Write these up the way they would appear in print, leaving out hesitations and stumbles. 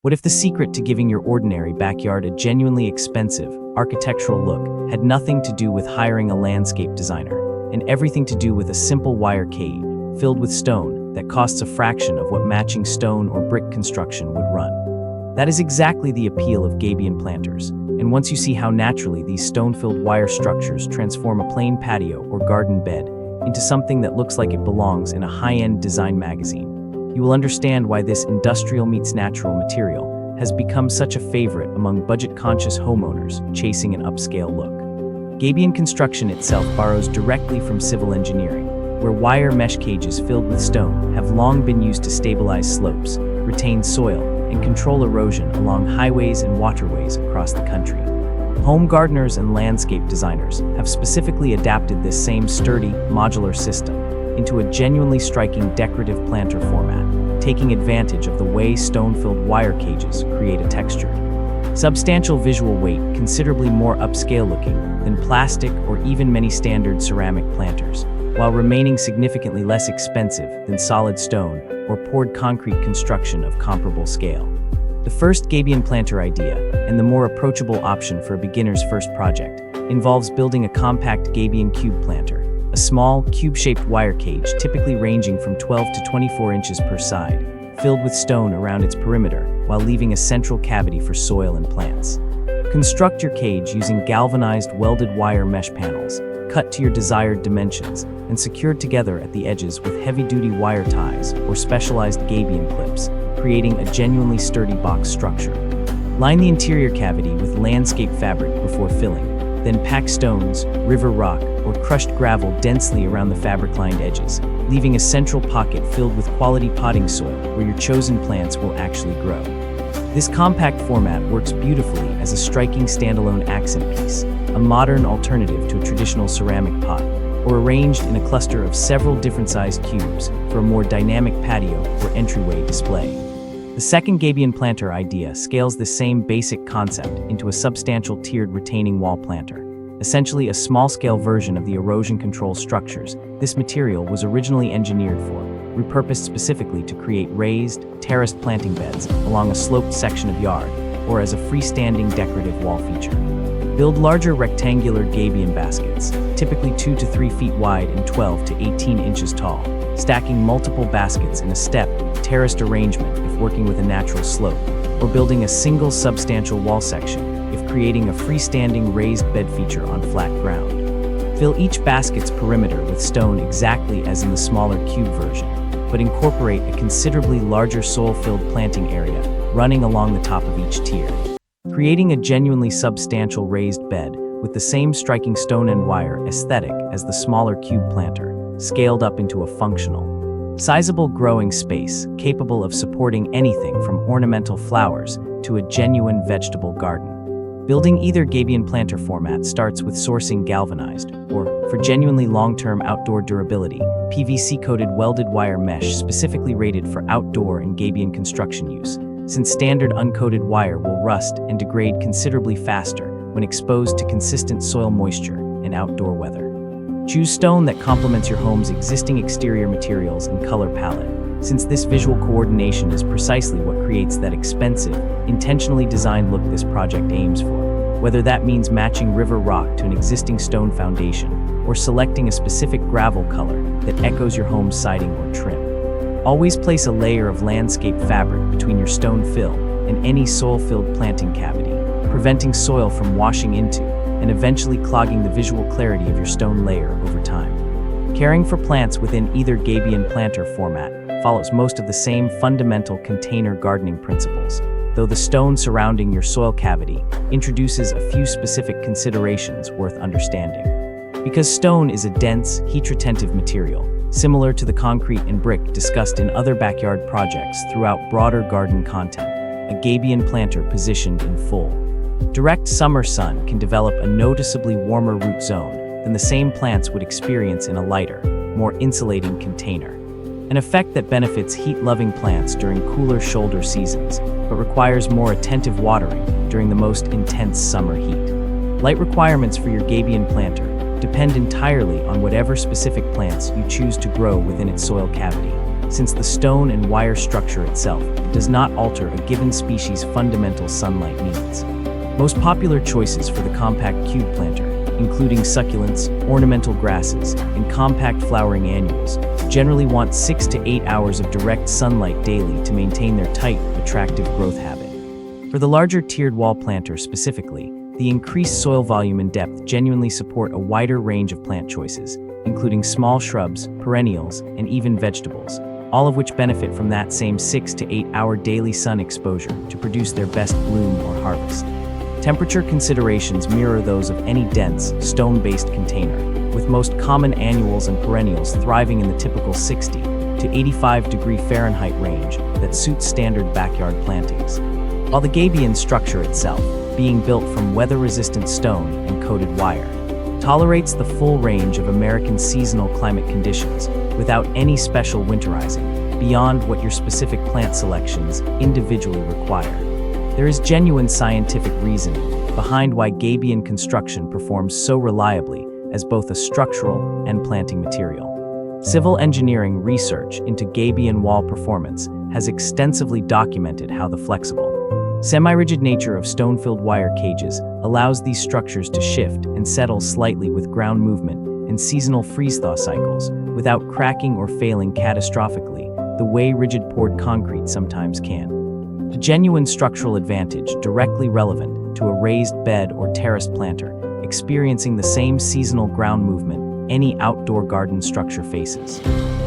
What if the secret to giving your ordinary backyard a genuinely expensive, architectural look had nothing to do with hiring a landscape designer, and everything to do with a simple wire cage filled with stone that costs a fraction of what matching stone or brick construction would run? That is exactly the appeal of Gabion planters, and once you see how naturally these stone-filled wire structures transform a plain patio or garden bed into something that looks like it belongs in a high-end design magazine, you will understand why this industrial meets natural material has become such a favorite among budget-conscious homeowners chasing an upscale look. Gabion construction itself borrows directly from civil engineering, where wire mesh cages filled with stone have long been used to stabilize slopes, retain soil, and control erosion along highways and waterways across the country. Home gardeners and landscape designers have specifically adapted this same sturdy, modular system into a genuinely striking decorative planter format, taking advantage of the way stone-filled wire cages create a textured, substantial visual weight considerably more upscale looking than plastic or even many standard ceramic planters, while remaining significantly less expensive than solid stone or poured concrete construction of comparable scale. The first Gabion planter idea, and the more approachable option for a beginner's first project, involves building a compact Gabion cube planter, a small, cube-shaped wire cage typically ranging from 12 to 24 inches per side, filled with stone around its perimeter while leaving a central cavity for soil and plants. Construct your cage using galvanized welded wire mesh panels, cut to your desired dimensions, and secured together at the edges with heavy-duty wire ties or specialized Gabion clips, creating a genuinely sturdy box structure. Line the interior cavity with landscape fabric before filling, then pack stones, river rock, or crushed gravel densely around the fabric-lined edges, leaving a central pocket filled with quality potting soil where your chosen plants will actually grow. This compact format works beautifully as a striking standalone accent piece, a modern alternative to a traditional ceramic pot, or arranged in a cluster of several different-sized cubes for a more dynamic patio or entryway display. The second Gabion planter idea scales the same basic concept into a substantial tiered retaining wall planter, essentially a small-scale version of the erosion control structures this material was originally engineered for, repurposed specifically to create raised, terraced planting beds along a sloped section of yard, or as a freestanding decorative wall feature. Build larger rectangular Gabion baskets, typically 2 to 3 feet wide and 12 to 18 inches tall, stacking multiple baskets in a stepped, terraced arrangement if working with a natural slope, or building a single substantial wall section if creating a freestanding raised bed feature on flat ground. Fill each basket's perimeter with stone exactly as in the smaller cube version, but incorporate a considerably larger soil-filled planting area running along the top of each tier, creating a genuinely substantial raised bed with the same striking stone and wire aesthetic as the smaller cube planter, scaled up into a functional, sizable growing space capable of supporting anything from ornamental flowers to a genuine vegetable garden. Building either Gabion planter format starts with sourcing galvanized, or, for genuinely long-term outdoor durability, PVC-coated welded wire mesh specifically rated for outdoor and Gabion construction use, since standard uncoated wire will rust and degrade considerably faster when exposed to consistent soil moisture and outdoor weather. Choose stone that complements your home's existing exterior materials and color palette, since this visual coordination is precisely what creates that expensive, intentionally designed look this project aims for, whether that means matching river rock to an existing stone foundation or selecting a specific gravel color that echoes your home's siding or trim. Always place a layer of landscape fabric between your stone fill and any soil-filled planting cavity, preventing soil from washing into and eventually clogging the visual clarity of your stone layer over time. Caring for plants within either Gabion planter format follows most of the same fundamental container gardening principles, though the stone surrounding your soil cavity introduces a few specific considerations worth understanding. Because stone is a dense, heat-retentive material, similar to the concrete and brick discussed in other backyard projects throughout broader garden content, a Gabion planter positioned in full direct summer sun can develop a noticeably warmer root zone than the same plants would experience in a lighter, more insulating container, an effect that benefits heat-loving plants during cooler shoulder seasons, but requires more attentive watering during the most intense summer heat. Light requirements for your Gabion planter depend entirely on whatever specific plants you choose to grow within its soil cavity, since the stone and wire structure itself does not alter a given species' fundamental sunlight needs. Most popular choices for the compact cube planter, including succulents, ornamental grasses, and compact flowering annuals, generally want 6 to 8 hours of direct sunlight daily to maintain their tight, attractive growth habit. For the larger tiered wall planter specifically, the increased soil volume and depth genuinely support a wider range of plant choices, including small shrubs, perennials, and even vegetables, all of which benefit from that same 6 to 8 hour daily sun exposure to produce their best bloom or harvest. Temperature considerations mirror those of any dense, stone-based container, with most common annuals and perennials thriving in the typical 60 to 85 degree Fahrenheit range that suits standard backyard plantings. While the Gabion structure itself, being built from weather-resistant stone and coated wire, tolerates the full range of American seasonal climate conditions without any special winterizing, beyond what your specific plant selections individually require. There is genuine scientific reasoning behind why Gabion construction performs so reliably as both a structural and planting material. Civil engineering research into Gabion wall performance has extensively documented how the flexible, semi-rigid nature of stone-filled wire cages allows these structures to shift and settle slightly with ground movement and seasonal freeze-thaw cycles without cracking or failing catastrophically the way rigid poured concrete sometimes can. A genuine structural advantage directly relevant to a raised bed or terraced planter experiencing the same seasonal ground movement any outdoor garden structure faces.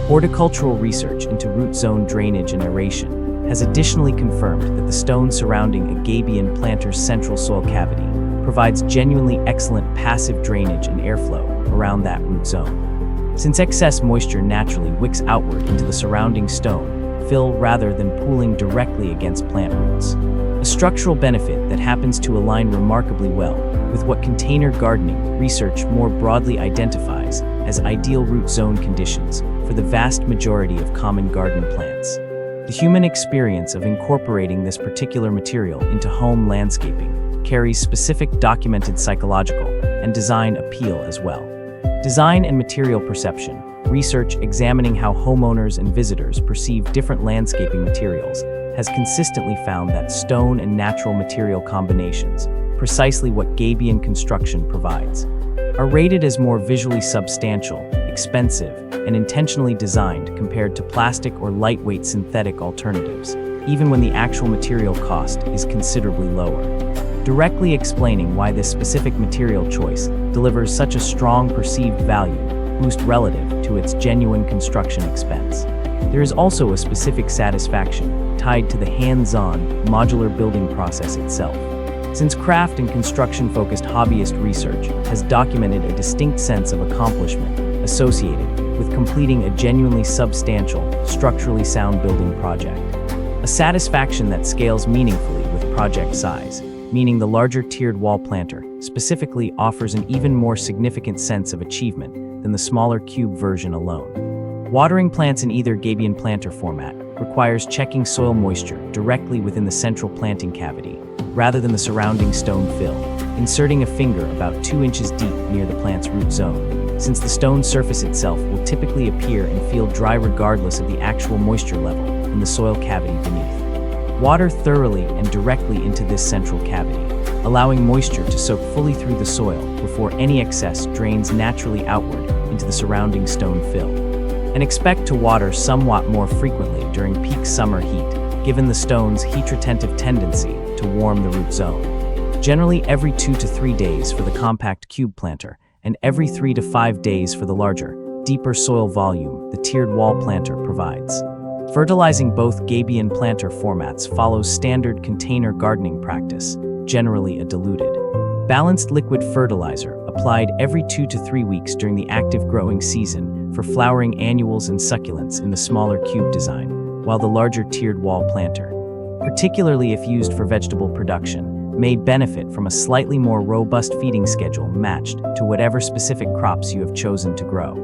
Horticultural research into root zone drainage and aeration has additionally confirmed that the stone surrounding a Gabion planter's central soil cavity provides genuinely excellent passive drainage and airflow around that root zone. Since excess moisture naturally wicks outward into the surrounding stone fill rather than pooling directly against plant roots. A structural benefit that happens to align remarkably well with what container gardening research more broadly identifies as ideal root zone conditions for the vast majority of common garden plants. The human experience of incorporating this particular material into home landscaping carries specific documented psychological and design appeal as well. Design and material perception, research examining how homeowners and visitors perceive different landscaping materials, has consistently found that stone and natural material combinations, precisely what Gabion construction provides, are rated as more visually substantial, expensive, and intentionally designed compared to plastic or lightweight synthetic alternatives, even when the actual material cost is considerably lower. Directly explaining why this specific material choice delivers such a strong perceived value boost relative to its genuine construction expense. There is also a specific satisfaction tied to the hands-on, modular building process itself. Since craft and construction-focused hobbyist research has documented a distinct sense of accomplishment associated with completing a genuinely substantial, structurally sound building project. A satisfaction that scales meaningfully with project size, meaning the larger tiered wall planter specifically offers an even more significant sense of achievement than the smaller cube version alone. Watering plants in either Gabion planter format requires checking soil moisture directly within the central planting cavity, rather than the surrounding stone fill, inserting a finger about 2 inches deep near the plant's root zone, since the stone surface itself will typically appear and feel dry regardless of the actual moisture level in the soil cavity beneath. Water thoroughly and directly into this central cavity, allowing moisture to soak fully through the soil before any excess drains naturally outward into the surrounding stone fill. And expect to water somewhat more frequently during peak summer heat, given the stone's heat-retentive tendency to warm the root zone. Generally every 2 to 3 days for the compact cube planter, and every 3 to 5 days for the larger, deeper soil volume the tiered wall planter provides. Fertilizing both Gabion planter formats follows standard container gardening practice, generally a diluted, balanced liquid fertilizer applied every 2 to 3 weeks during the active growing season for flowering annuals and succulents in the smaller cube design, while the larger tiered wall planter, particularly if used for vegetable production, may benefit from a slightly more robust feeding schedule matched to whatever specific crops you have chosen to grow.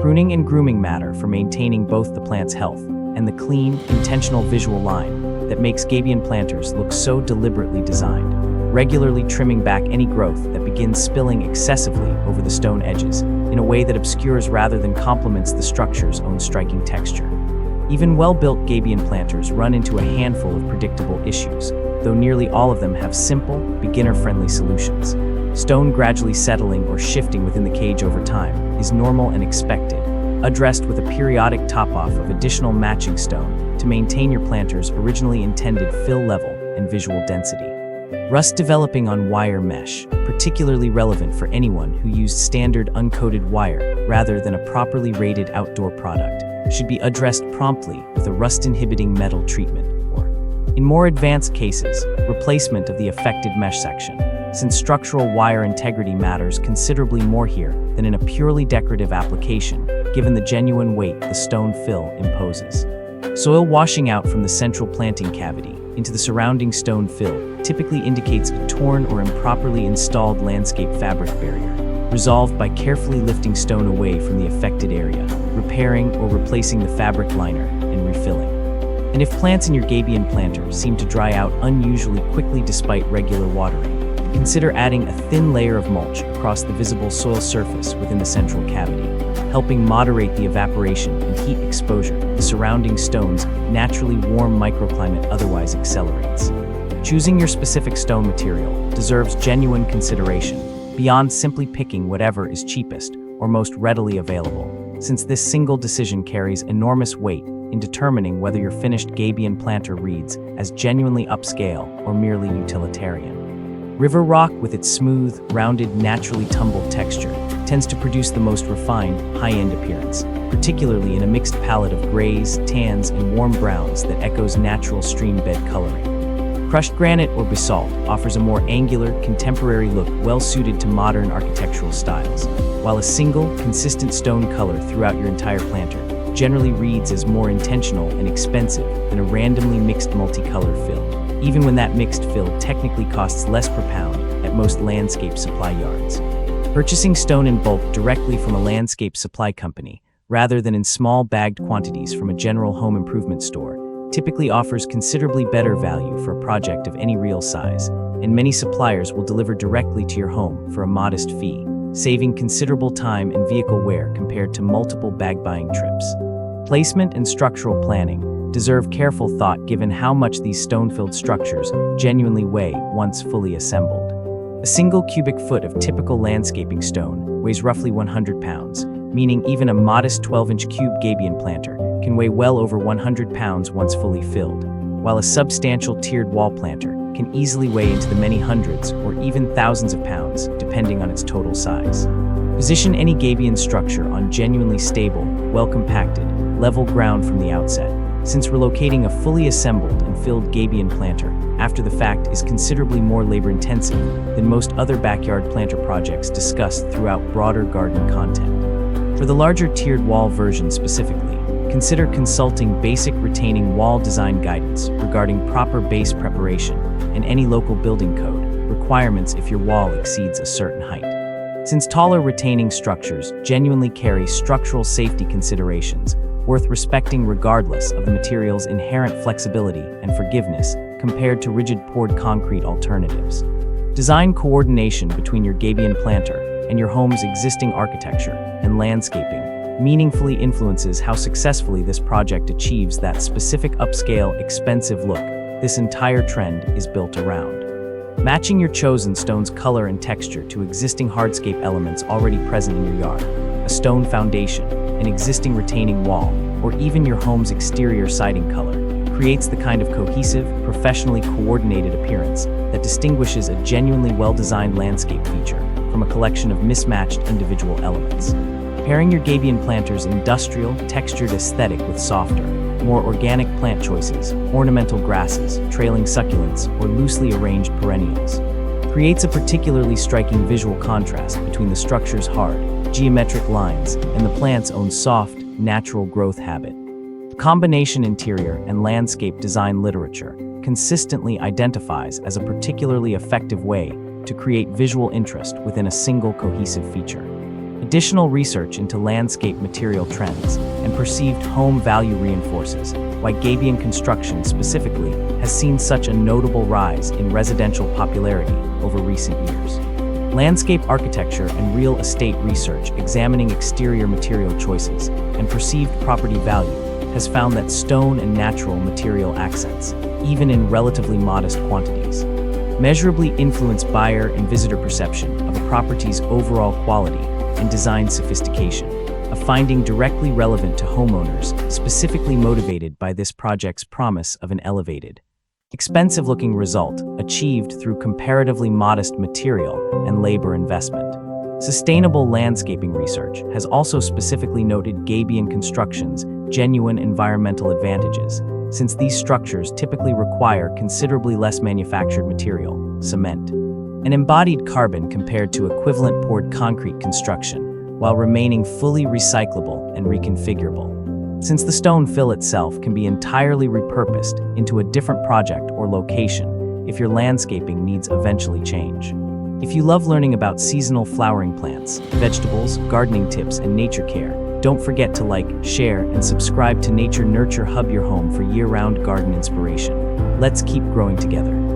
Pruning and grooming matter for maintaining both the plant's health and the clean, intentional visual line that makes Gabion planters look so deliberately designed, regularly trimming back any growth that begins spilling excessively over the stone edges in a way that obscures rather than complements the structure's own striking texture. Even well-built Gabion planters run into a handful of predictable issues, though nearly all of them have simple, beginner-friendly solutions. Stone gradually settling or shifting within the cage over time is normal and expected, addressed with a periodic top-off of additional matching stone to maintain your planter's originally intended fill level and visual density. Rust developing on wire mesh, particularly relevant for anyone who used standard uncoated wire rather than a properly rated outdoor product, should be addressed promptly with a rust-inhibiting metal treatment, or, in more advanced cases, replacement of the affected mesh section, since structural wire integrity matters considerably more here than in a purely decorative application, given the genuine weight the stone fill imposes. Soil washing out from the central planting cavity into the surrounding stone fill typically indicates a torn or improperly installed landscape fabric barrier, resolved by carefully lifting stone away from the affected area, repairing or replacing the fabric liner, and refilling. And if plants in your Gabion planter seem to dry out unusually quickly despite regular watering, consider adding a thin layer of mulch across the visible soil surface within the central cavity, helping moderate the evaporation and heat exposure the surrounding stone's naturally warm microclimate otherwise accelerates. Choosing your specific stone material deserves genuine consideration, beyond simply picking whatever is cheapest or most readily available, since this single decision carries enormous weight in determining whether your finished Gabion planter reads as genuinely upscale or merely utilitarian. River rock, with its smooth, rounded, naturally tumbled texture, tends to produce the most refined, high-end appearance, particularly in a mixed palette of grays, tans, and warm browns that echoes natural stream bed coloring. Crushed granite or basalt offers a more angular, contemporary look well-suited to modern architectural styles, while a single, consistent stone color throughout your entire planter generally reads as more intentional and expensive than a randomly mixed multicolored fill, even when that mixed fill technically costs less per pound at most landscape supply yards. Purchasing stone in bulk directly from a landscape supply company, rather than in small bagged quantities from a general home improvement store, typically offers considerably better value for a project of any real size, and many suppliers will deliver directly to your home for a modest fee, saving considerable time and vehicle wear compared to multiple bag buying trips. Placement and structural planning deserve careful thought given how much these stone-filled structures genuinely weigh once fully assembled. A single cubic foot of typical landscaping stone weighs roughly 100 pounds, meaning even a modest 12-inch cube Gabion planter can weigh well over 100 pounds once fully filled, while a substantial tiered wall planter can easily weigh into the many hundreds or even thousands of pounds, depending on its total size. Position any Gabion structure on genuinely stable, well-compacted, level ground from the outset, since relocating a fully assembled and filled Gabion planter after the fact is considerably more labor-intensive than most other backyard planter projects discussed throughout broader garden content. For the larger tiered wall version specifically, consider consulting basic retaining wall design guidance regarding proper base preparation and any local building code requirements if your wall exceeds a certain height. Since taller retaining structures genuinely carry structural safety considerations worth respecting regardless of the material's inherent flexibility and forgiveness compared to rigid poured concrete alternatives. Design coordination between your Gabion planter and your home's existing architecture and landscaping meaningfully influences how successfully this project achieves that specific upscale, expensive look this entire trend is built around. Matching your chosen stone's color and texture to existing hardscape elements already present in your yard, a stone foundation, an existing retaining wall, or even your home's exterior siding color, creates the kind of cohesive, professionally coordinated appearance that distinguishes a genuinely well-designed landscape feature from a collection of mismatched individual elements. Pairing your Gabion planter's industrial, textured aesthetic with softer, more organic plant choices, ornamental grasses, trailing succulents, or loosely arranged perennials creates a particularly striking visual contrast between the structure's hard, geometric lines and the plant's own soft, natural growth habit. Combination interior and landscape design literature consistently identifies as a particularly effective way to create visual interest within a single cohesive feature. Additional research into landscape material trends and perceived home value reinforces why Gabion construction specifically has seen such a notable rise in residential popularity over recent years. Landscape architecture and real estate research examining exterior material choices and perceived property value has found that stone and natural material accents, even in relatively modest quantities, measurably influence buyer and visitor perception of a property's overall quality and design sophistication, a finding directly relevant to homeowners specifically motivated by this project's promise of an elevated, expensive-looking result achieved through comparatively modest material and labor investment. Sustainable landscaping research has also specifically noted Gabion construction's genuine environmental advantages, since these structures typically require considerably less manufactured material, cement, and embodied carbon compared to equivalent poured concrete construction, while remaining fully recyclable and reconfigurable. Since the stone fill itself can be entirely repurposed into a different project or location if your landscaping needs eventually change. If you love learning about seasonal flowering plants, vegetables, gardening tips, and nature care, don't forget to like, share, and subscribe to Nature Nurture Hub, your home for year-round garden inspiration. Let's keep growing together.